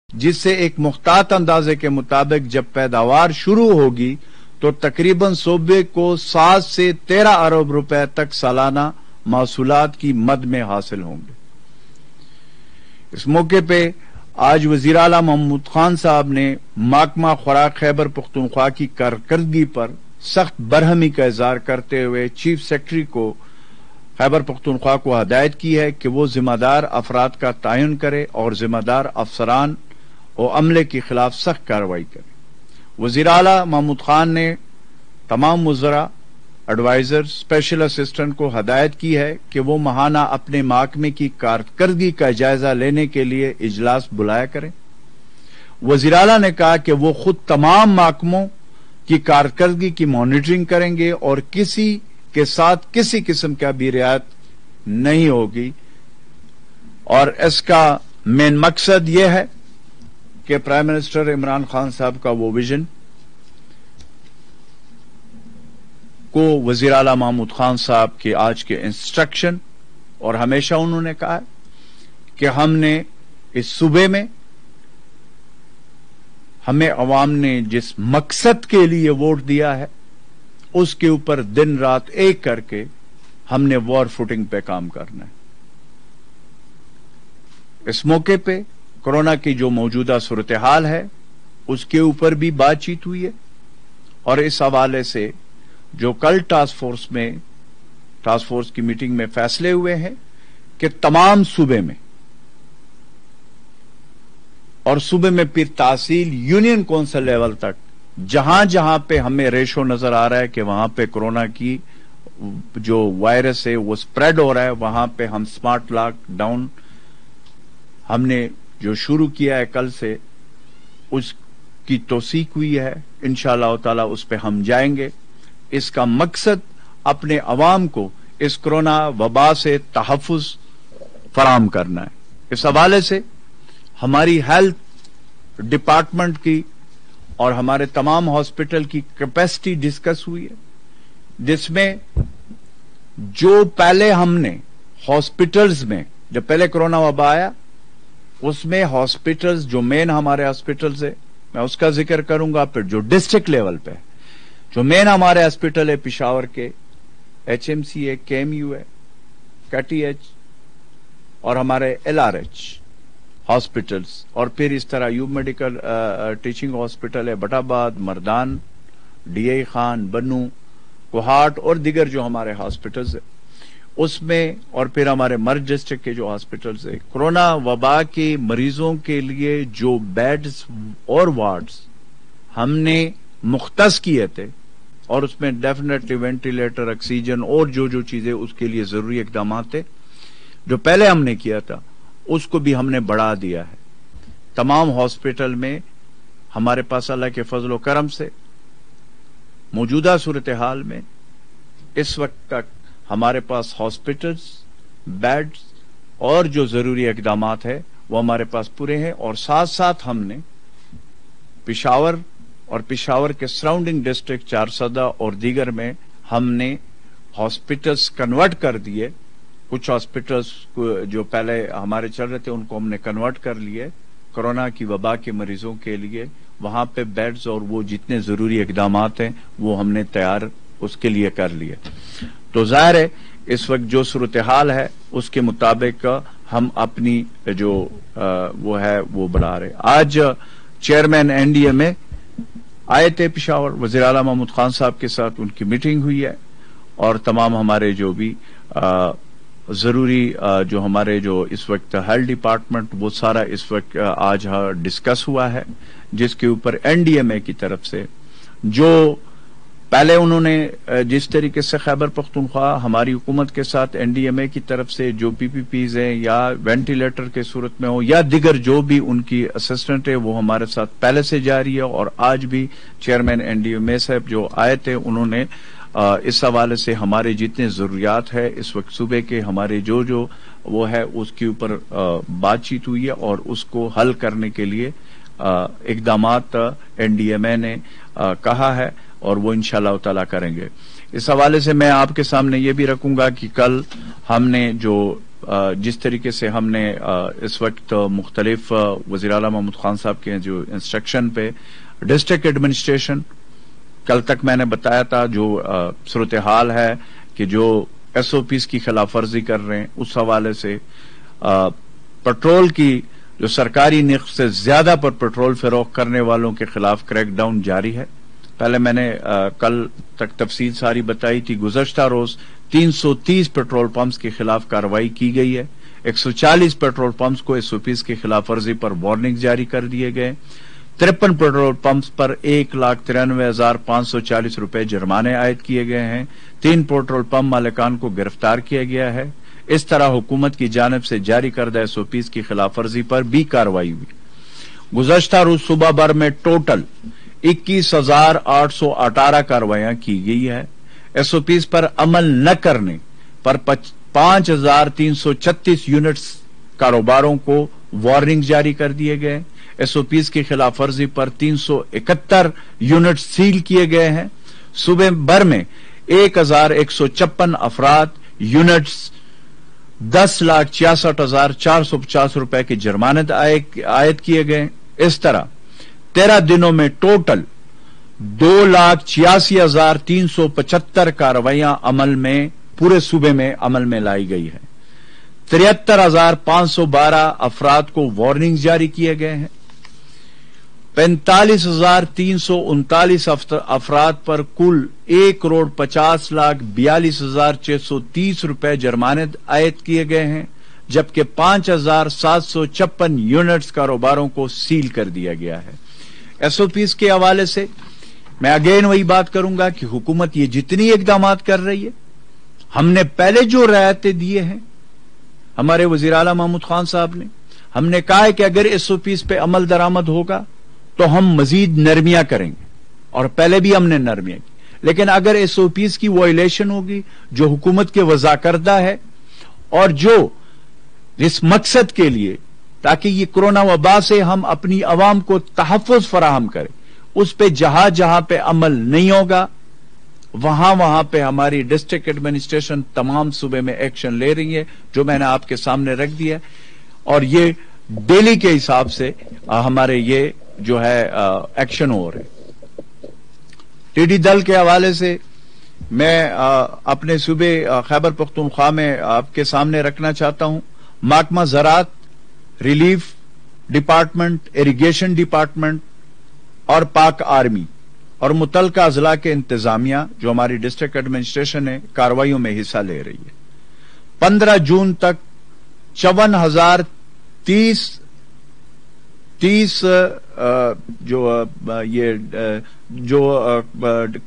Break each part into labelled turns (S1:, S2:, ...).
S1: जिससे एक मुख्तात अंदाजे के मुताबिक जब पैदावार शुरू होगी तो तकरीबन सूबे को 7 से 13 अरब रुपए तक सालाना महसूलात की मद में हासिल होंगे। इस मौके पे आज वजीर आला महमूद खान साहब ने महकमा खुराक खैबर पख्तूनख्वा की कारकर्दगी पर सख्त बरहमी का इजहार करते हुए चीफ सेक्रेटरी को खैबर पख्तूनख्वा को हदायत की है कि वो जिम्मेदार अफराद का तयन करे और जिम्मेदार अफसरान और अमले के खिलाफ सख्त कार्रवाई करे। वजीर आला महमूद खान ने तमाम मुज़रा, एडवाइजर, स्पेशल असिस्टेंट को हदायत की है कि वो माहाना अपने महकमे की कारकर्दगी का जायजा लेने के लिए इजलास बुलाया करें। वजीर आला ने कहा कि वो खुद तमाम महकमों की कारकर्दगी की मॉनिटरिंग करेंगे और किसी के साथ किसी किस्म का भी रियायत नहीं होगी, और इसका मेन मकसद यह है कि प्राइम मिनिस्टर इमरान खान साहब का वो विजन को वजीर आला महमूद खान साहब के आज के इंस्ट्रक्शन, और हमेशा उन्होंने कहा है कि हमने इस सूबे में हमें अवाम ने जिस मकसद के लिए वोट दिया है उसके ऊपर दिन रात एक करके हमने वॉर फुटिंग पे काम करना है। इस मौके पे कोरोना की जो मौजूदा सूरत हाल है उसके ऊपर भी बातचीत हुई है, और इस हवाले से जो कल टास्क फोर्स की मीटिंग में फैसले हुए हैं कि तमाम सूबे में और सूबे में फिर तहसील यूनियन काउंसिल लेवल तक जहां जहां पे हमें रेशो नजर आ रहा है कि वहां पे कोरोना की जो वायरस है वो स्प्रेड हो रहा है, वहां पे हम स्मार्ट लॉकडाउन हमने जो शुरू किया है कल से उसकी तौसीक हुई है। इंशाअल्लाह ताला उस पे हम जाएंगे। इसका मकसद अपने अवाम को इस कोरोना वबा से तहफ़्फ़ुज़ फराहम करना है। इस हवाले से हमारी हेल्थ डिपार्टमेंट की और हमारे तमाम हॉस्पिटल की कैपेसिटी डिस्कस हुई है, जिसमें जो पहले हमने हॉस्पिटल्स में जब पहले कोरोना वबा आया उसमें हॉस्पिटल्स जो मेन हमारे हॉस्पिटल्स है मैं उसका जिक्र करूंगा, फिर जो डिस्ट्रिक्ट लेवल पे जो मेन हमारे हॉस्पिटल है पिशावर के HMC है, KMU है, KTH और हमारे LRH हॉस्पिटल्स, और फिर इस तरह यूब मेडिकल टीचिंग हॉस्पिटल है बटाबाद, मर्दान, DI खान, बन्नू, कोहाट और दिगर जो हमारे हॉस्पिटल्स है उसमें, और फिर हमारे मर्ज डिस्ट्रिक्ट के जो हॉस्पिटल्स है, कोरोना वबा के मरीजों के लिए जो बेड्स और वार्ड्स हमने मुख्तस किए थे और उसमें डेफिनेटली वेंटिलेटर, ऑक्सीजन और जो चीजें उसके लिए जरूरी इकदाम थे जो पहले हमने किया था उसको भी हमने बढ़ा दिया है। तमाम हॉस्पिटल में हमारे पास अल्लाह के फजल व करम से मौजूदा सूरत हाल में इस वक्त तक हमारे पास हॉस्पिटल्स, बेड्स और जो जरूरी इकदाम है वो हमारे पास पूरे हैं, और साथ साथ हमने पिशावर और पिशावर के सराउंडिंग डिस्ट्रिक्ट चारसदा और दीगर में हमने हॉस्पिटल्स कन्वर्ट कर दिए। कुछ हॉस्पिटल्स जो पहले हमारे चल रहे थे उनको हमने कन्वर्ट कर लिए कोरोना की वबा के मरीजों के लिए। वहां पे बेड्स और वो जितने जरूरी इकदाम हैं वो हमने तैयार उसके लिए कर लिए। तो जाहिर है इस वक्त जो सूरत हाल है उसके मुताबिक हम अपनी जो वो है वो बढ़ा रहे। आज चेयरमैन NDMA आए थे पिशावर, वज़ीर आला महमूद खान साहब के साथ उनकी मीटिंग हुई है, और तमाम हमारे जो भी जरूरी जो हमारे जो इस वक्त हेल्थ डिपार्टमेंट वो सारा इस वक्त आज डिस्कस हुआ है, जिसके ऊपर NDMA की तरफ से जो पहले उन्होंने जिस तरीके से खैबर पख्तूनख्वा हमारी हुकूमत के साथ NDMA की तरफ से जो PPPs हैं या वेंटिलेटर के सूरत में हो या दिगर जो भी उनकी असिस्टेंट है वो हमारे साथ पहले से जारी है, और आज भी चेयरमैन NDMA साहब जो आए थे उन्होंने इस हवाले से हमारे जितने जरूरियात है इस वक्त सूबे के हमारे जो वो है उसके ऊपर बातचीत हुई है, और उसको हल करने के लिए इकदामात NDMA ने कहा है और वो इंशाअल्लाह ताला करेंगे। इस हवाले से मैं आपके सामने ये भी रखूंगा कि कल हमने जो जिस तरीके से हमने इस वक्त मुख्तलिफ वज़ीर आला महमूद खान साहब के जो इंस्ट्रक्शन पे डिस्ट्रिक्ट एडमिनिस्ट्रेशन, कल तक मैंने बताया था जो सूरत हाल है कि जो SOPs की खिलाफ वर्जी कर रहे हैं, उस हवाले से पेट्रोल की जो सरकारी निर्ख से ज्यादा पर पेट्रोल फरोख्त करने वालों के खिलाफ क्रैकडाउन जारी है। पहले मैंने कल तक तफसील सारी बताई थी। गुज़श्ता रोज 330 पेट्रोल पंप्स के खिलाफ कार्रवाई की गई है। 140 पेट्रोल पंप्स को SOPs की खिलाफ वर्जी पर वार्निंग जारी कर दिए गए। 53 पेट्रोल पंप्स पर 1,93,540 रुपए जुर्माने आयद किए गए हैं। 3 पेट्रोल पंप मालिकान को गिरफ्तार किया गया है। इस तरह हुकूमत की जानिब से जारी करदा SOPs की खिलाफ वर्जी पर भी कार्रवाई हुई। गुज़श्ता रोज सुबह भर में टोटल 21,818 कार्रवाइयां की गई है। SOPs पर अमल न करने पर 5,336 यूनिट्स कारोबारों को वार्निंग जारी कर दिए गए। SOPs की खिलाफ वर्जी पर 371 यूनिट सील किए गए हैं। सुबह भर में 1,156 अफराद यूनिट्स 10,66,450 रुपए के जुर्माने आयद किए गए। इस तरह 13 दिनों में टोटल 2,86,375 कार्रवाइयां अमल में पूरे सूबे में अमल में लाई गई है। 73,512 अफराद को वार्निंग जारी किए गए हैं। 45,339 अफराद पर कुल 1,50,42,630 रुपए जुर्माने आयद किए गए हैं, जबकि 5,756 यूनिट्स कारोबारों को सील कर दिया गया है। SOPs के हवाले से मैं अगेन वही बात करूंगा कि हुकूमत ये जितनी इकदाम कर रही है, हमने पहले जो रियायतें दिए हैं हमारे वज़ीर आला महमूद खान साहब ने, हमने कहा है कि अगर SOPs पे अमल दरामद होगा तो हम मजीद नरमियां करेंगे, और पहले भी हमने नरमियां की। लेकिन अगर SOPs की वायलेशन होगी जो हुकूमत के वज़ा करदा है और जो इस मकसद के लिए ताकि ये कोरोना वबा से हम अपनी अवाम को तहफ़्फ़ुज़ फराहम करें, उस पे जहां जहां पे अमल नहीं होगा वहां वहां पे हमारी डिस्ट्रिक्ट एडमिनिस्ट्रेशन तमाम सूबे में एक्शन ले रही है, जो मैंने आपके सामने रख दिया है। और ये डेली के हिसाब से हमारे ये जो है एक्शन हो रहे। टिड्डी दल के हवाले से मैं अपने सूबे खैबर पख्तूनख्वा में आपके सामने रखना चाहता हूं। महकमा ज़राअत, रिलीफ डिपार्टमेंट, इरिगेशन डिपार्टमेंट और पाक आर्मी और मुतलका अजला के इंतजामिया जो हमारी डिस्ट्रिक्ट एडमिनिस्ट्रेशन है कार्रवाइयों में हिस्सा ले रही है। 15 जून तक 54,030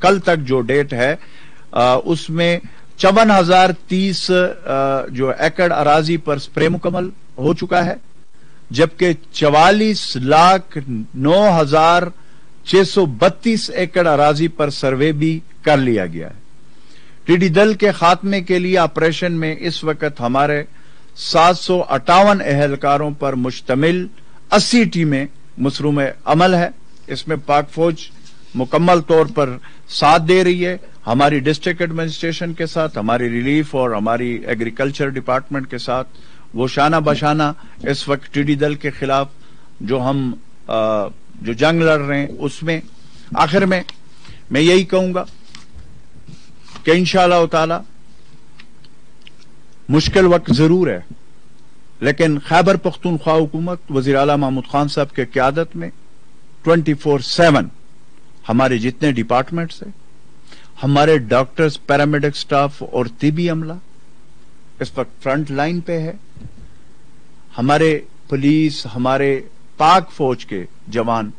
S1: कल तक जो डेट है उसमें 54,030 जो एकड़ अराजी पर स्प्रे मुकम्मल हो चुका है, जबकि 44,09,632 एकड़ अराजी पर सर्वे भी कर लिया गया है। टिड्डी दल के खात्मे के लिए ऑपरेशन में इस वक्त हमारे 758 एहलकारों पर मुश्तमिल 80 टीमें मसरूम अमल है। इसमें पाक फौज मुकम्मल तौर पर साथ दे रही है, हमारी डिस्ट्रिक्ट एडमिनिस्ट्रेशन के साथ, हमारी रिलीफ और हमारी एग्रीकल्चर डिपार्टमेंट के साथ। वो शाना बशाना इस वक्त टिड्डी दल के खिलाफ जो हम जो जंग लड़ रहे हैं उसमें। आखिर में मैं यही कहूंगा कि इंशाअल्लाह ताला मुश्किल वक्त जरूर है, लेकिन खैबर पख्तूनख्वा हुकूमत वज़ीर आला महमूद खान साहब के क़यादत में 24/7 हमारे जितने डिपार्टमेंट्स हैं, हमारे डॉक्टर्स, पैरामेडिक स्टाफ और तिबी अमला इस वक्त फ्रंट लाइन पे है। हमारे पुलिस, हमारे पाक फौज के जवान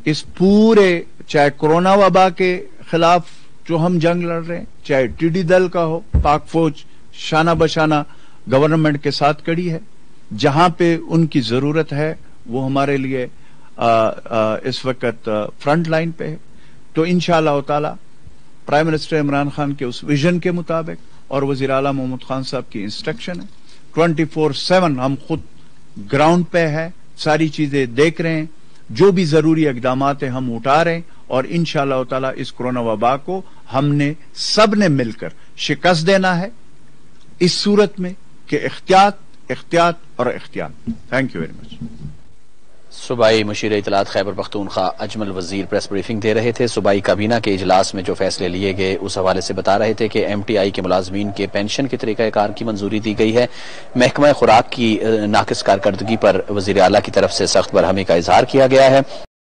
S1: इस पूरे, चाहे कोरोना वबा के खिलाफ जो हम जंग लड़ रहे हैं, चाहे टिड्डी दल का हो, पाक फौज शाना बशाना गवर्नमेंट के साथ खड़ी है। जहां पे उनकी जरूरत है वो हमारे लिए इस वक्त फ्रंट लाइन पे है। तो इंशाअल्लाह ताला प्राइम मिनिस्टर इमरान खान के उस विजन के मुताबिक और वज़ीर आला महमूद खान साहब की इंस्ट्रक्शन है, 24/7 हम खुद ग्राउंड पे है, सारी चीजें देख रहे हैं, जो भी जरूरी इकदाम है हम उठा रहे हैं। और इंशाअल्लाह ताला इस कोरोना वबा को हमने सबने मिलकर शिकस्त देना है। इस सूरत में कि एहतियात और एहतियात। Thank you very much.
S2: सूबाई मुशीर इत्तलात खैबर पख्तूनख्वा अजमल वजीर प्रेस ब्रीफिंग दे रहे थे। सूबाई काबीना के इजलास में जो फैसले लिए गए उस हवाले से बता रहे थे कि MTI के मुलाजमीन के पेंशन के तरीक़ाकार की मंजूरी दी गई है। महकमा खुराक की नाकिस कारकर्दगी पर वजीर आला की तरफ से सख्त बरहमी का इजहार किया गया है।